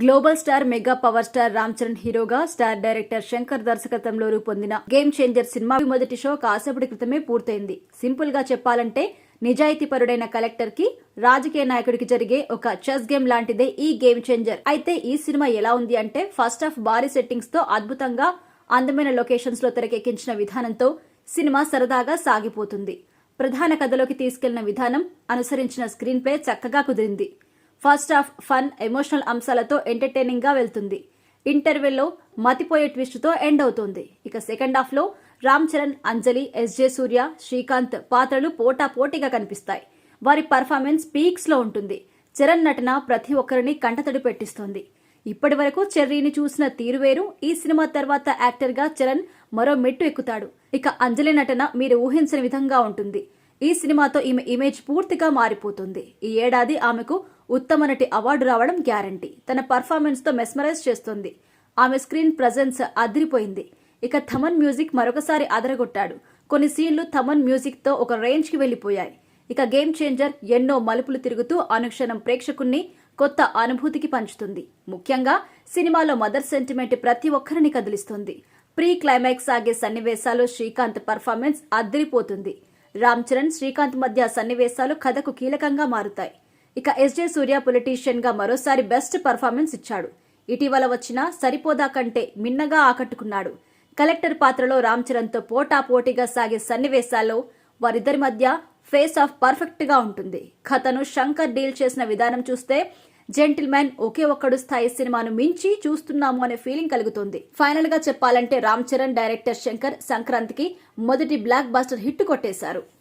Global star mega power star Ram Charan హీరోగా star director Shankar దర్శకత్వంలో రూపొందిన గేమ్ చేంజర్ సినిమా మొదటి షో కాసేపటి క్రితమే పూర్తయింది. సింపుల్ గా చెప్పాలంటే నిజాయితీపరుడైన కలెక్టర్ కి రాజకీయ నాయకుడికి జరిగే ఒక చెస్ గేమ్ లాంటిదే ఈ గేమ్ చేంజర్. అయితే ఈ సినిమా ఎలా ఉంది అంటే ఫస్ట్ హాఫ్ భారీ సెట్టింగ్స్ తో అద్భుతంగా అందమైన లొకేషన్స్ లో తెరకెక్కించిన విధానంతో సినిమా సరదాగా సాగిపోతుంది. ప్రధాన కథలోకి తీసుకెళ్లిన విధానం, అనుసరించిన స్క్రీన్ ప్లే చక్కగా కుదిరింది. ఫస్ట్ హాఫ్ ఫన్, ఎమోషనల్ అంశాలతో ఎంటర్టైనింగ్ గా వెళ్తుంది. ఇంటర్వెల్లో మతిపోయే ట్విస్ట్ తో ఎండ్ అవుతుంది. ఇక సెకండ్ హాఫ్ లో రామ్ చరణ్, అంజలి, ఎస్జే సూర్య, శ్రీకాంత్ పాత్రలు పోటాపోటీగా కనిపిస్తాయి. వారి పర్ఫార్మెన్స్ పీక్స్ లో ఉంటుంది. చరణ్ నటన ప్రతి ఒక్కరిని కంటతడి పెట్టిస్తోంది. ఇప్పటి వరకు చెర్రీని చూసిన తీరు వేరు. ఈ సినిమా తర్వాత యాక్టర్ గా చరణ్ మరో మెట్టు ఎక్కుతాడు. ఇక అంజలి నటన మీరు ఊహించని విధంగా ఉంటుంది. ఈ సినిమాతో ఈమె ఇమేజ్ పూర్తిగా మారిపోతుంది. ఈ ఏడాది ఆమెకు ఉత్తమ నటి అవార్డు రావడం గ్యారంటీ. తన పర్ఫార్మెన్స్ తో మెస్మరైజ్ చేస్తుంది. ఆమె స్క్రీన్ ప్రజెన్స్ అదిరిపోయింది. ఇక థమన్ మ్యూజిక్ మరొకసారి అదరగొట్టాడు. కొన్ని సీన్లు థమన్ మ్యూజిక్ తో ఒక రేంజ్ కి వెళ్లిపోయాయి. ఇక గేమ్ చేంజర్ ఎన్నో మలుపులు తిరుగుతూ అనుక్షణం ప్రేక్షకుణ్ణి కొత్త అనుభూతికి పంచుతుంది. ముఖ్యంగా సినిమాలో మదర్ సెంటిమెంట్ ప్రతి ఒక్కరిని కదిలిస్తుంది. ప్రీ క్లైమాక్స్ సాగే సన్నివేశాలు, శ్రీకాంత్ పర్ఫార్మెన్స్ అదిరిపోతుంది. రామ్ చరణ్, శ్రీకాంత్ మధ్య సన్నివేశాలు కథకు కీలకంగా మారుతాయి. ఇక ఎస్జే సూర్య పొలిటీషియన్ గా మరోసారి బెస్ట్ పర్ఫార్మెన్స్ ఇచ్చాడు. ఇటీవల వచ్చిన సరిపోదా కంటే మిన్నగా ఆకట్టుకున్నాడు. కలెక్టర్ పాత్రలో రామ్ చరణ్ తో పోటాపోటీగా సాగే సన్నివేశాల్లో వారిద్దరి మధ్య ఫేస్ ఆఫ్ పర్ఫెక్ట్ గా ఉంటుంది. కథను శంకర్ డీల్ చేసిన విధానం చూస్తే జెంటిల్ మ్యాన్, ఒకే ఒక్కడు స్థాయి సినిమాను మించి చూస్తున్నాము అనే ఫీలింగ్ కలుగుతుంది. ఫైనల్ గా చెప్పాలంటే రామ్ చరణ్, డైరెక్టర్ శంకర్ సంక్రాంతికి మొదటి బ్లాక్ బస్టర్ హిట్ కొట్టేశారు.